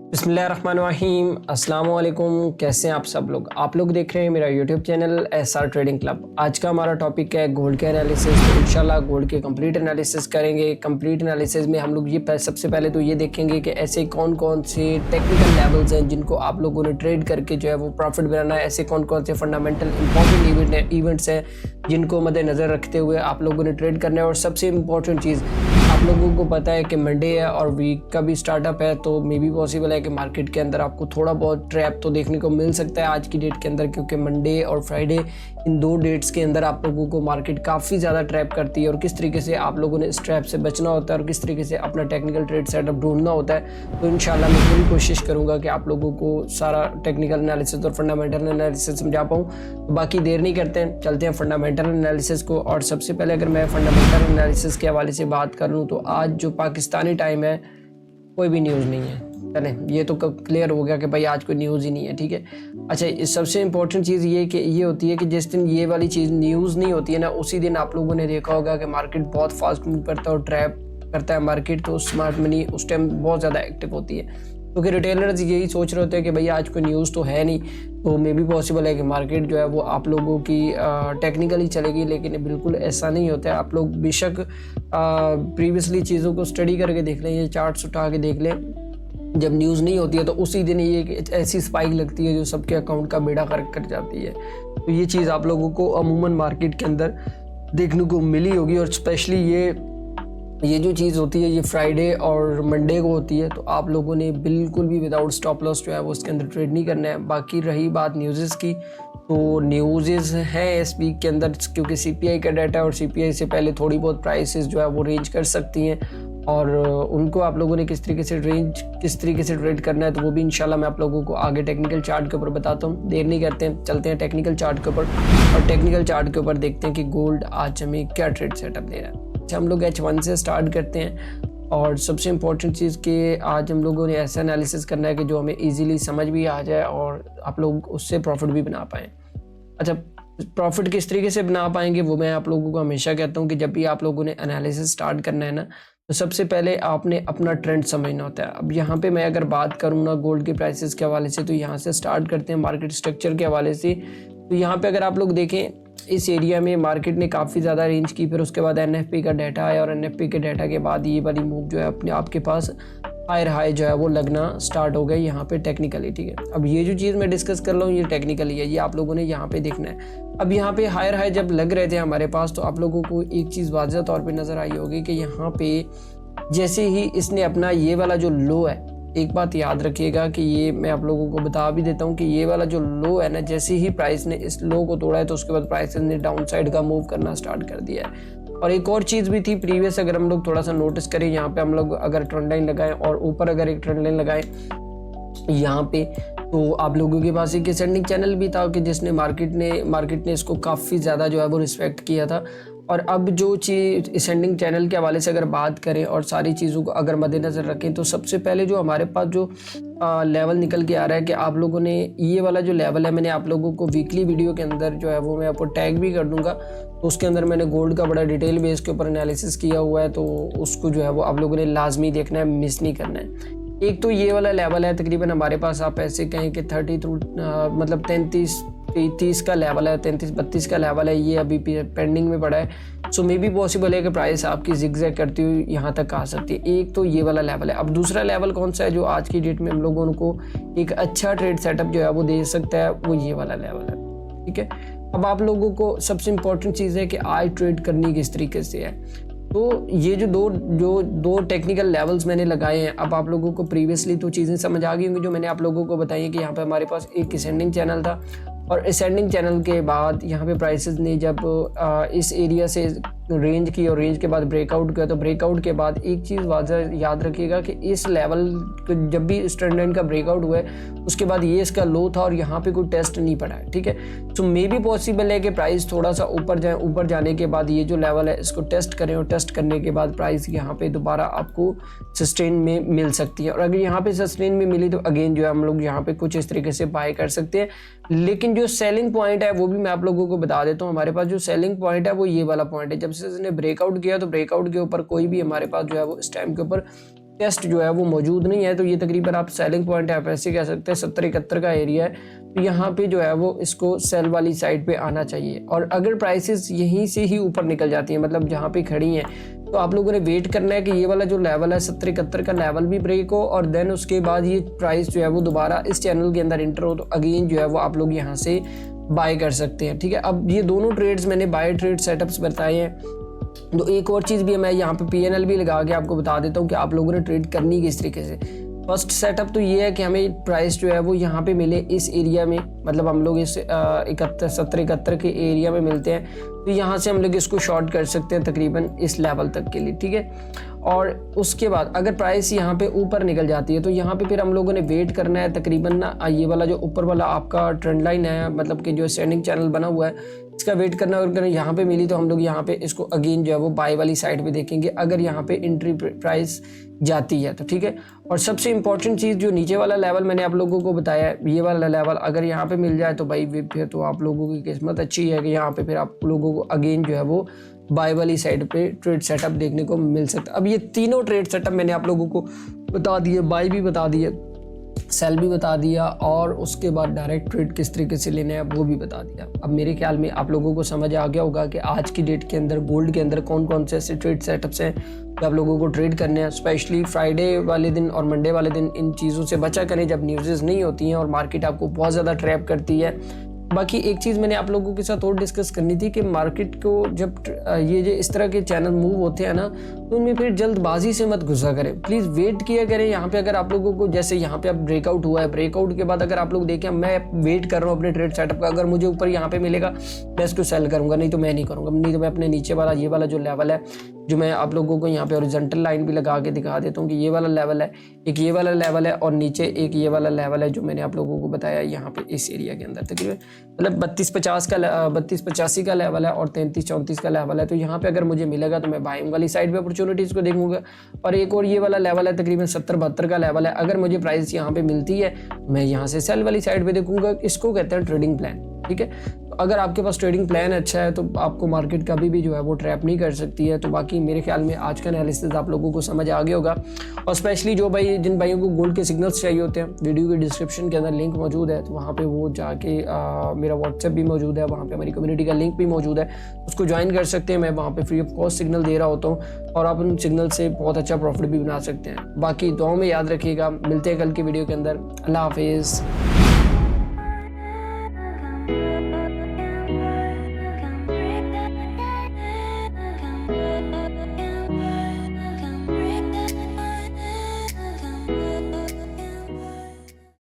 बिस्मिल्लाहिर्रहमानिर्रहीम, अस्सलाम वालेकुम। कैसे हैं आप लोग देख रहे हैं मेरा YouTube channel SR trading club. आज का हमारा टॉपिक है गोल्ड के एनालिसिस। तो इंशाल्लाह गोल्ड के कंप्लीट एनालिसिस करेंगे। कंप्लीट एनालिसिस में हम लोग ये सबसे पहले तो ये देखेंगे कि ऐसे कौन कौन से टेक्निकल लेवल्स हैं जिनको आप लोगों ने ट्रेड करके जो है वो प्रॉफिट बनाना है। ऐसे कौन कौन से फंडामेंटल इंपॉर्टेंट इवेंट्स हैं जिनको मद्देनज़र रखते हुए आप लोगों ने ट्रेड करना है। और सबसे इम्पोर्टेंट चीज़, आप लोगों को पता है कि मंडे है और वीक का भी स्टार्टअप है, तो मे बी पॉसिबल है कि मार्केट के अंदर आपको थोड़ा बहुत ट्रैप तो देखने को मिल सकता है आज की डेट के अंदर, क्योंकि मंडे और फ्राइडे इन दो डेट्स के अंदर आप लोगों को मार्केट काफ़ी ज़्यादा ट्रैप करती है। और किस तरीके से आप लोगों ने इस ट्रैप से बचना होता है और किस तरीके से अपना टेक्निकल ट्रेड सेटअप ढूंढना होता है। तो इंशाल्लाह मैं पूरी कोशिश करूँगा कि आप लोगों को सारा टेक्निकल एनालिसिस और फंडामेंटल एनालिसिस समझा पाऊँ। तो बाकी देर नहीं करते हैं, चलते हैं फंडामेंटल एनालिसिस को। और सबसे पहले अगर मैं फंडामेंटल एनालिसिस के हवाले से बात करूँ तो आज जो पाकिस्तानी टाइम है कोई भी न्यूज़ नहीं है। चलें, ये तो क्लियर हो गया कि भाई आज कोई न्यूज़ ही नहीं है, ठीक है। अच्छा, सबसे इम्पोर्टेंट चीज़ ये होती है कि जिस दिन ये वाली चीज़ न्यूज़ नहीं होती है ना, उसी दिन आप लोगों ने देखा होगा कि मार्केट बहुत फास्ट मूव करता है और ट्रैप करता है मार्केट। तो स्मार्ट मनी उस टाइम बहुत ज़्यादा एक्टिव होती है, क्योंकि रिटेलर्स यही सोच रहे होते हैं कि भाई आज कोई न्यूज़ तो है नहीं, तो मे भी पॉसिबल है कि मार्केट जो है वो आप लोगों की टेक्निकली चलेगी। लेकिन बिल्कुल ऐसा नहीं होता है। आप लोग बेशक प्रीवियसली चीज़ों को स्टडी करके देख लें, ये चार्ट्स उठा के देख लें, जब न्यूज़ नहीं होती है तो उसी दिन ये एक ऐसी स्पाइक लगती है जो सबके अकाउंट का बेड़ा गर्क कर जाती है। तो ये चीज़ आप लोगों को अमूमन मार्केट के अंदर देखने को मिली होगी। और स्पेशली ये जो चीज़ होती है ये फ्राइडे और मंडे को होती है, तो आप लोगों ने बिल्कुल भी विदाउट स्टॉप लॉस जो है वो उसके अंदर ट्रेड नहीं करना है। बाकी रही बात न्यूज़ की, तो न्यूज़ हैं इस वीक के अंदर, क्योंकि सीपीआई का डाटा है और सीपीआई से पहले थोड़ी बहुत प्राइसेस जो है वो रेंज कर सकती हैं। और उनको आप लोगों ने किस तरीके से ट्रेड करना है, तो वो भी इंशाल्लाह मैं आप लोगों को आगे टेक्निकल चार्ट के ऊपर बताता हूँ। देर नहीं करते हैं, चलते हैं टेक्निकल चार्ट के ऊपर और टेक्निकल चार्ट के ऊपर देखते हैं कि गोल्ड आज हमें क्या ट्रेड सेटअप दे रहा है। अच्छा, हम लोग H1 से स्टार्ट करते हैं। और सबसे इम्पोर्टेंट चीज़ कि आज हम लोगों ने ऐसा एनालिसिस करना है कि जो हमें ईजिली समझ भी आ जाए और आप लोग उससे प्रॉफिट भी बना पाएँ। अच्छा, प्रॉफिट किस तरीके से बना पाएंगे वो मैं आप लोगों को हमेशा कहता हूँ कि जब भी आप लोगों ने एनालिसिस स्टार्ट करना है ना, तो सबसे पहले आपने अपना ट्रेंड समझना होता है। अब यहाँ पे मैं अगर बात करूँ ना गोल्ड के प्राइसेस के हवाले से, तो यहाँ से स्टार्ट करते हैं मार्केट स्ट्रक्चर के हवाले से। तो यहाँ पे अगर आप लोग देखें, इस एरिया में मार्केट ने काफ़ी ज़्यादा रेंज की, फिर उसके बाद एनएफपी का डाटा आया और एनएफपी के डाटा के बाद ये वाली मूव जो है अपने आपके पास हायर हाई जो है वो लगना स्टार्ट हो गई यहाँ पे टेक्निकली, ठीक है। अब ये जो चीज़ मैं डिस्कस कर रहा हूँ ये टेक्निकली है, ये आप लोगों ने यहाँ पे देखना है। अब यहाँ पे हायर हाई जब लग रहे थे हमारे पास, तो आप लोगों को एक चीज़ वाज़ह तौर पे नज़र आई होगी कि यहाँ पे जैसे ही इसने अपना ये वाला जो लो है, एक बात याद रखिएगा कि ये मैं आप लोगों को बता भी देता हूँ कि ये वाला जो लो है ना, जैसे ही प्राइस ने इस लो को तोड़ा है तो उसके बाद प्राइस ने डाउन साइड का मूव करना स्टार्ट कर दिया है। और एक और चीज़ भी थी प्रीवियस, अगर हम लोग थोड़ा सा नोटिस करें, यहाँ पे हम लोग अगर ट्रेंड लाइन लगाएं और ऊपर अगर एक ट्रेंड लाइन लगाएं यहाँ पे, तो आप लोगों के पास एक असेंडिंग चैनल भी था कि जिसने मार्केट ने इसको काफ़ी ज़्यादा जो है वो रिस्पेक्ट किया था। और अब जो चीज़ असेंडिंग चैनल के हवाले से अगर बात करें और सारी चीज़ों को अगर मद्देनज़र रखें, तो सबसे पहले जो हमारे पास जो लेवल निकल के आ रहा है कि आप लोगों ने ये वाला जो लेवल है, मैंने आप लोगों को वीकली वीडियो के अंदर जो है वो मैं आपको टैग भी कर दूंगा, तो उसके अंदर मैंने गोल्ड का बड़ा डिटेल बेस के ऊपर एनालिसिस किया हुआ है, तो उसको जो है वो आप लोगों ने लाजमी देखना है, मिस नहीं करना है। एक तो ये वाला लेवल है तकरीबन हमारे पास, आप ऐसे कहें कि मतलब 33-30 का लेवल है, 33-32 का लेवल है, ये अभी पेंडिंग में पड़ा है। सो मे बी पॉसिबल है कि प्राइस आपकी जिगजैग करती हुई यहाँ तक आ सकती है। एक तो ये वाला लेवल है। अब दूसरा लेवल कौन सा है जो आज की डेट में हम लोगों को एक अच्छा ट्रेड सेटअप जो है वो दे सकता है, वो ये वाला लेवल है, ठीक है। अब आप लोगों को सबसे इम्पोर्टेंट चीज़ है कि आज ट्रेड करनी किस तरीके से है। तो ये जो दो टेक्निकल लेवल्स मैंने लगाए हैं, अब आप लोगों को प्रीवियसली तो चीज़ें समझ आ गई होंगी जो मैंने आप लोगों को बताई है कि यहाँ पे हमारे पास एक असेंडिंग चैनल था और असेंडिंग चैनल के बाद यहाँ पे प्राइसेस ने जब इस एरिया से रेंज की और रेंज के बाद ब्रेकआउट किया, तो ब्रेकआउट के बाद एक चीज़ वाज़ह याद रखिएगा कि इस लेवल जब भी इस ट्रेंड लाइन का ब्रेकआउट हुआ है उसके बाद ये इसका लो था और यहाँ पे कोई टेस्ट नहीं पड़ा है, ठीक है। तो मे भी पॉसिबल है कि प्राइस थोड़ा सा ऊपर जाए, ऊपर जाने के बाद ये जो लेवल है इसको टेस्ट करें और टेस्ट करने के बाद प्राइस यहाँ पे दोबारा आपको सस्टेन में मिल सकती है। और अगर यहाँ पे सस्टेन में मिली तो अगेन जो है हम लोग यहाँ पे कुछ इस तरीके से बाय कर सकते हैं। लेकिन जो सेलिंग पॉइंट है वो भी मैं आप लोगों को बता देता हूँ। हमारे पास जो सेलिंग पॉइंट है वो ये वाला पॉइंट है। जब से इसने ब्रेकआउट किया तो ब्रेकआउट के ऊपर कोई भी हमारे पास जो है वो इस टाइम के ऊपर टेस्ट जो है वो मौजूद नहीं है। तो ये तकरीबन आप सेलिंग पॉइंट है, आप ऐसे कह सकते हैं 70-71 का एरिया है। तो यहाँ पे जो है वो इसको सेल वाली साइड पे आना चाहिए। और अगर प्राइसेस यहीं से ही ऊपर निकल जाती हैं, मतलब जहाँ पे खड़ी हैं, तो आप लोगों ने वेट करना है कि ये वाला जो लेवल है 70-71 का लेवल भी ब्रेक हो और देन उसके बाद ये प्राइस जो है वो दोबारा इस चैनल के अंदर इंटर हो, तो अगेन जो है वो आप लोग यहाँ से बाय कर सकते हैं। ठीक है, अब ये दोनों ट्रेड्स मैंने बाय ट्रेड सेटअप्स बताए हैं। तो एक और चीज़ भी है, मैं यहाँ पे PNL भी लगा के आपको बता देता हूँ कि आप लोगों ने ट्रेड करनी किस तरीके से। फर्स्ट सेटअप तो ये है कि हमें प्राइस जो है वो यहाँ पे मिले इस एरिया में, मतलब हम लोग इस 70-71 के एरिया में मिलते हैं। तो यहाँ से हम लोग इसको शॉर्ट कर सकते हैं तकरीबन इस लेवल तक के लिए। ठीक है, और उसके बाद अगर प्राइस यहाँ पे ऊपर निकल जाती है तो यहाँ पे फिर हम लोगों ने वेट करना है तकरीबन ना, ये वाला जो ऊपर वाला आपका ट्रेंड लाइन है, मतलब कि जो स्टैंडिंग चैनल बना हुआ है, इसका वेट करना। और अगर यहाँ पे मिली तो हम लोग यहाँ पे इसको अगेन जो है वो बाय वाली साइड पे देखेंगे अगर यहाँ पे एंट्री प्राइस जाती है तो। ठीक है, और सबसे इंपॉर्टेंट चीज़ जो नीचे वाला लेवल मैंने आप लोगों को बताया है, ये वाला लेवल अगर यहाँ पे मिल जाए तो भाई फिर तो आप लोगों की किस्मत अच्छी है कि यहाँ पे फिर आप लोगों को अगेन जो है वो बाय वाली साइड पे ट्रेड सेटअप देखने को मिल सकता है। अब ये तीनों ट्रेड सेटअप मैंने आप लोगों को बता दिए, बाय भी बता दिए, सेल भी बता दिया, और उसके बाद डायरेक्ट ट्रेड किस तरीके से लेना है वो भी बता दिया। अब मेरे ख्याल में आप लोगों को समझ आ गया होगा कि आज की डेट के अंदर गोल्ड के अंदर कौन कौन से ऐसे ट्रेड सेटअप्स हैं जो आप लोगों को ट्रेड करने हैं। स्पेशली फ्राइडे वाले दिन और मंडे वाले दिन इन चीज़ों से बचा करें जब न्यूज़ नहीं होती हैं और मार्केट आपको बहुत ज़्यादा ट्रैप करती है। बाकी एक चीज़ मैंने आप लोगों के साथ और डिस्कस करनी थी कि मार्केट को जब ये जो इस तरह के चैनल मूव होते हैं ना, तो उनमें फिर जल्दबाजी से मत घुसा करें, प्लीज़ वेट किया करें। यहाँ पे अगर आप लोगों को जैसे यहाँ पे अब ब्रेकआउट हुआ है, ब्रेकआउट के बाद अगर आप लोग देखें, मैं वेट कर रहा हूँ अपने ट्रेड सेटअप का, अगर मुझे ऊपर यहाँ पे मिलेगा मैं इसको सेल करूँगा, नहीं तो मैं नहीं करूँगा। नहीं तो मैं अपने नीचे वाला ये वाला जो लेवल है, जो मैं आप लोगों को यहाँ पे हॉरिजॉन्टल लाइन भी लगा के दिखा देता हूँ कि ये वाला लेवल है, एक ये वाला लेवल है और नीचे एक ये वाला लेवल है जो मैंने आप लोगों को बताया यहाँ पे इस एरिया के अंदर तकरीबन, मतलब 32-85 का लेवल है और 33-34 का लेवल है। तो यहाँ पे अगर मुझे मिलेगा तो मैं बाइंग वाली साइड पे अपॉर्चुनिटीज़ को देखूंगा। और एक और ये वाला लेवल है तकरीबन 70-72 का लेवल है, अगर मुझे प्राइस यहाँ पे मिलती है मैं यहाँ से सेल वाली साइड पे देखूंगा। इसको कहते हैं ट्रेडिंग प्लान। ठीक है, तो अगर आपके पास ट्रेडिंग प्लान अच्छा है तो आपको मार्केट कभी भी जो है वो ट्रैप नहीं कर सकती है। तो बाकी मेरे ख्याल में आज का एनालिसिस आप लोगों को समझ आ गया होगा। और स्पेशली जो भाई जिन भाइयों को गोल्ड के सिग्नल्स चाहिए होते हैं, वीडियो के डिस्क्रिप्शन के अंदर लिंक मौजूद है, तो वहाँ पे वो जाके मेरा व्हाट्सएप भी मौजूद है, वहाँ पे हमारी कम्युनिटी का लिंक भी मौजूद है, उसको ज्वाइन कर सकते हैं। मैं वहाँ पे फ्री ऑफ कॉस्ट सिग्नल दे रहा होता हूँ और आप उन सिग्नल से बहुत अच्छा प्रॉफिट भी बना सकते हैं। बाकी दुआओं में याद रखिएगा, मिलते हैं कल की वीडियो के अंदर। अल्लाह हाफिज़।